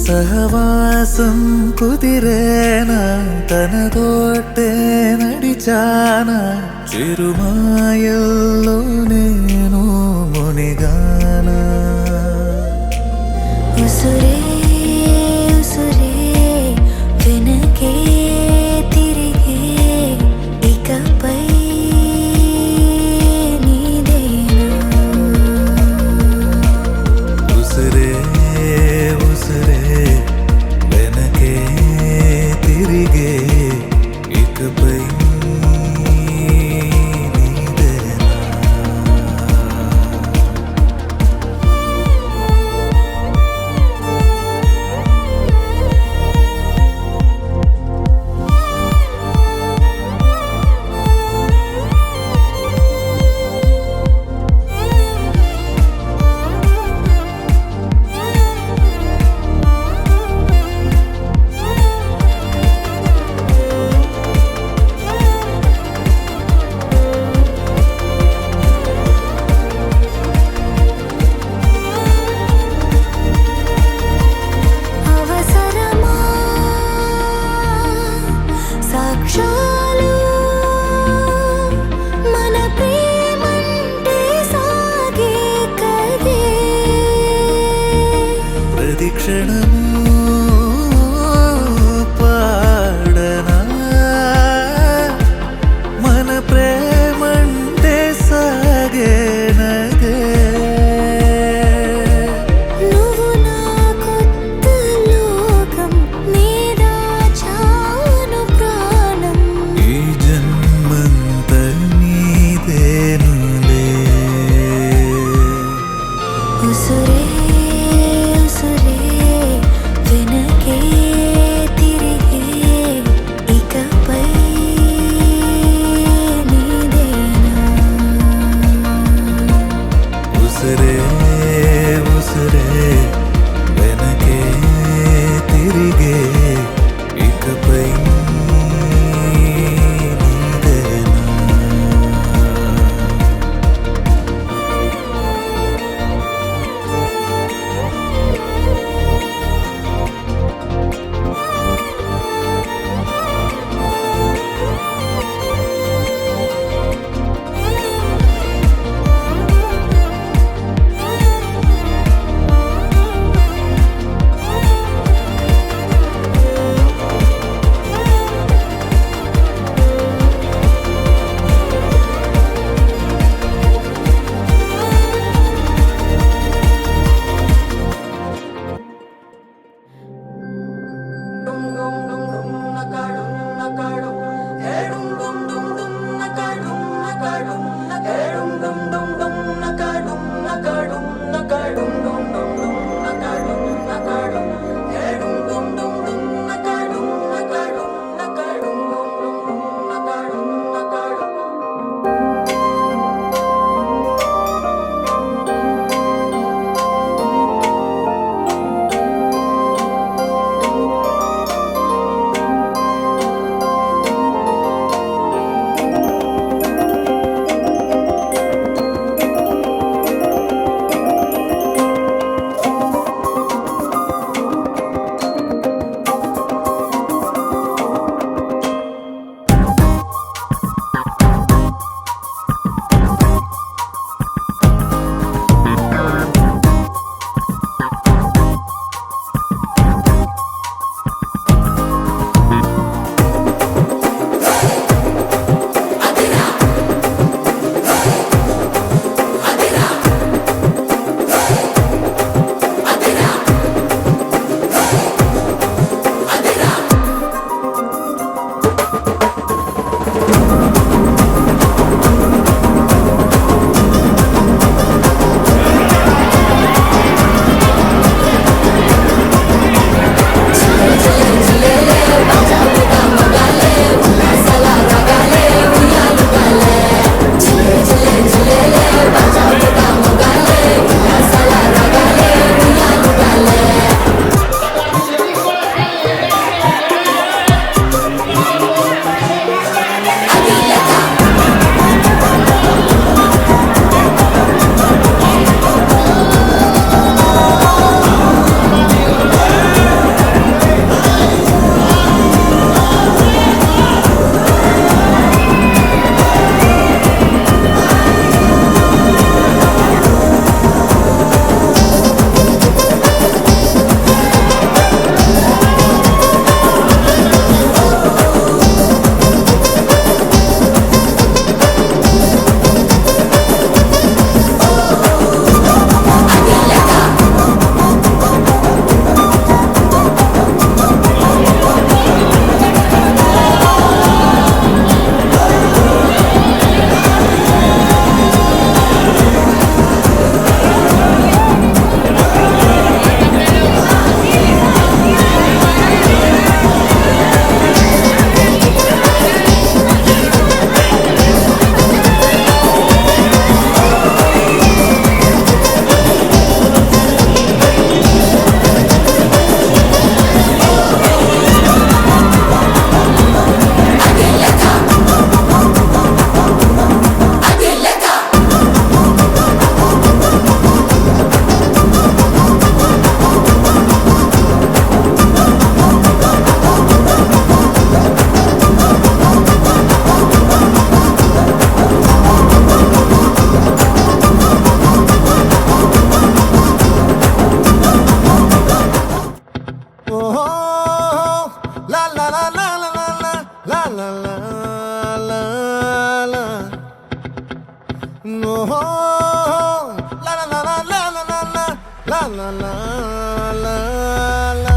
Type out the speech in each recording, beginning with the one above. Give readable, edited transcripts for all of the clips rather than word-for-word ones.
సహవాసం కుదిరేనా తనతోటే నడిచానా చిరుమాయల్లో నేను మునిగానా ఉసురే ఉసురే వెనకే తిరిగే ఇకపై నీదేనా ఉసురే ఉసురే వెనకే తిరిగే ఇకపై నీదేనా అవసరమా సాక్ష్యాలు మన ప్రేమంటే సాగే కదే ప్రతి క్షణము పాడనా మన ప్రేమంటే సాగేనదే నువ్వు నా కొత్త లోకం నీదా చాను ప్రాణం ఈ జన్మంత నీదేనులే ఉసురే ఉసురే వెనకే తిరిగే ఇకపై నీదేనా ఉసురే ఉసురే వెనకే తిరిగే ఇకపై నీదేనా లా లా లా లా లా.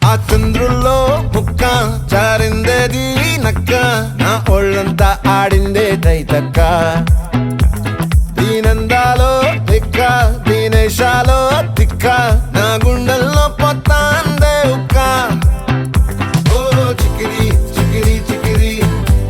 ఆ చంద్రుల్లో ముక్క జారిందేది నక్క, నా ఒళ్ళంతా ఆడిందే తైతక్క. దీనందాలో తిక్క, దీనేశాలో తిక్క, నా గుండెల్లో పొత్తాందే ఉక్క. ఓ చికిరి చికిరి చికిరి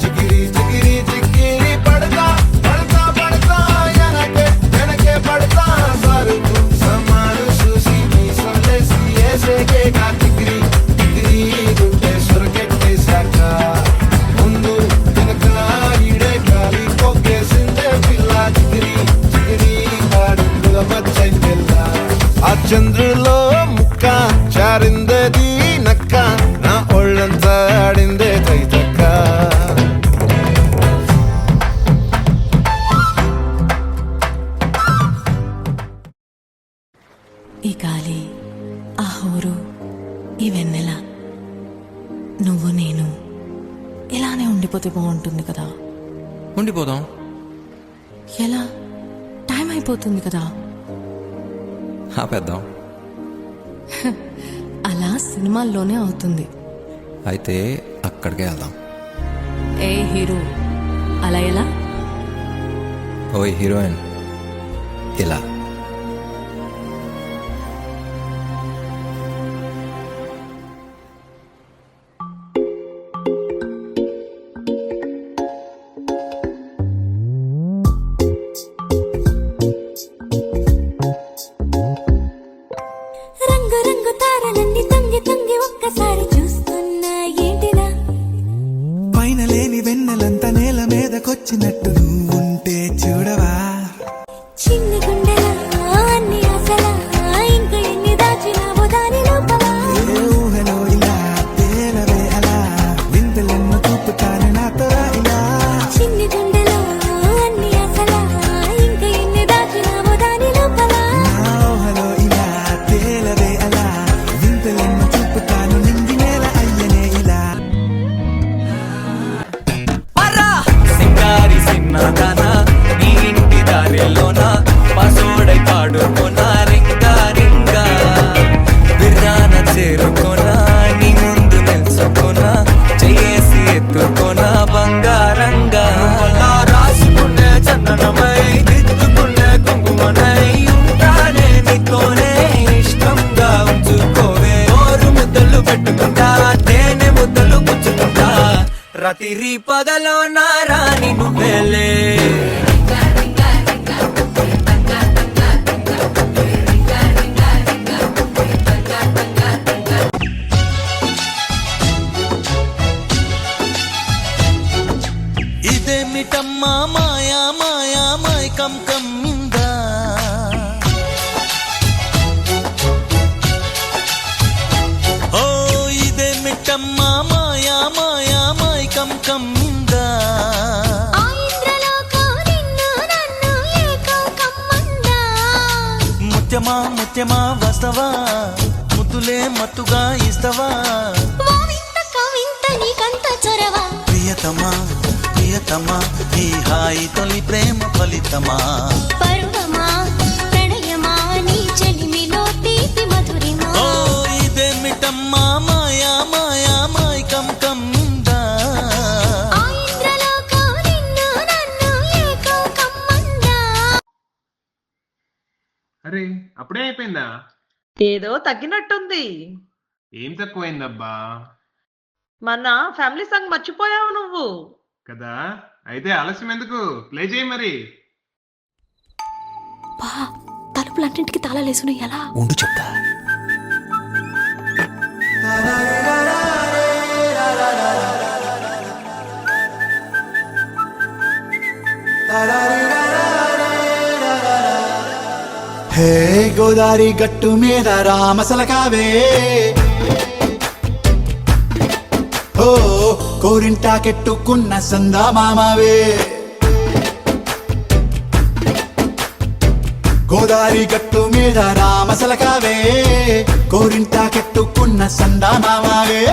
చికిరి చికిరి చికిరి పడతా పడతా పడతా వెనకే వెనకే పడతా. సరుకు సమాను చూసి నీ సందేశి ఏసేకే కా చికిరి చికిరి గుండె సొరకెట్టేశాక ముందు వెనక ఈడే గాలి కొక్కేసిందే పిల్ల. చికిరి చికిరి ఆడుగుల మచ్చైందెల్ల. ఆ చంద్రులో ముక్క చారిందది నక్క, నా ఒళ్ళంతా ఆడిందే తైతక్క. ఈ గాలి, ఆ హోరు, ఈ వెన్నెల, నువ్వు నేను ఇలానే ఉండిపోతే బాగుంటుంది కదా. ఉండిపోదాం. ఎలా? టైం అయిపోతుంది కదా. ఆపేద్దాం. అలా సినిమాల్లోనే అవుతుంది. అయితే అక్కడికే వెళ్దాం. ఏ హీరో, అలా ఎలా? ఓయ్ హీరోయిన్, ఇలా. రంగు రంగు తారలన్నీ తొంగి తొంగి ఒక్కసారి చూస్తున్నా ఏంటిరా? పైన లేని వెన్నెలంతా నేల మీదకొచ్చినట్టు నువ్వుంటే చూడవా. చిన్ని గుండెలా అన్ని ఆశలా ఇంకా ఎన్ని దాచినావో దాని లోపల. ఏ ఊహలో ఇలా తేలవే అలా, వింతలెన్నో చూపుతాను నాతో రా ఇలా. చిన్ని గుండెలో అన్ని ఆశలా ఇంకా ఎన్ని దాచినావో దాని లోపల. నా ఊహలో ఇలా తేలవే అలా, వింతలెన్నో చూపుతాను నింగి నేల అయ్యనే ఇలా. సింగారి సిన్నదాన నీ ఇంటి దారిలోన పసోడై పాడుకోనా రింగా రింగా బిర్రాన చేరుకోనా నీ ముందు నిల్చుకోనా చేసి ఎత్తుకోనా బంగారంగా రాసుకునే చందనమై దిద్దుకునే కుంకుమనై ఉంటానే నీతోనే ఇష్టంగా ఉంచుకోవే. ఓరు ముద్దలు పెట్టుకుంటా తేనె ముద్దలు పుచ్చుకుంటా రాత్రి పగలో నారాని నువ్వేలే. ఇదేమిటమ్మా మాయా మాయా మైకం కమ్మిందా, ఓ ఇదేమిటమ్మా మాయా మాయా మైకం కమ్మిందా. ఆ ఇంద్రలోకం నిన్ను నన్ను ఏకం కమ్మందా. ముత్యమా ముత్యమా వస్తవా ముద్దులే మత్తుగా ఇస్తవా. ఓ వింత కవింత నీకంత చొరవా. ప్రియతమా ప్రియతమా ఈ హాయి తొలి ప్రేమ ఫలితమా. పరువమా ప్రణయమా నీ చెలిమిలో తీపి మధురిమా. ఓ ఇదేమిటమ్మా మాయా మాయా మైకం కమ్మిందా. ఆ ఇంద్రలోకం నిన్ను నన్ను ఏకం కమ్మందా. అరే అప్పుడే అయిపోయిందా? ఏదో తగ్గినట్టుంది. ఏం తక్కువైందబ్బా మన ఫ్యామిలీ సాంగ్ మర్చిపోయావు నువ్వు. కదా. అయితే ఆలస్యం ఎందుకు, ప్లే చేయి మరి. బా, తలుపులన్నింటికి తాళాలేసును ఎలా? ఉండు చెప్తా. హే గోదారి గట్టు మీద రామసలకావే, ఓ కోరింటాకెట్టుకున్న సందా మామావే. గోదారి గట్టు మీద రామసలకావే కోరింటా కెట్టుకున్న సందా మామావే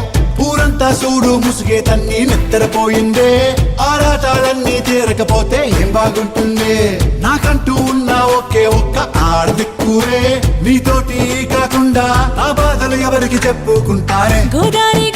ఊరంతా చూడు ముసుగే తన్ని నిద్రపోయిందే ఆరాటాలన్నీ తీరకపోతే ఏం బాగుంటుంది నాకంటూ ఉన్న ఒకే ఒక్క ఆడదిక్కురే నీతోటి కాకుండా నా బాధలు ఎవరికి చెప్పుకుంటారే గోదారి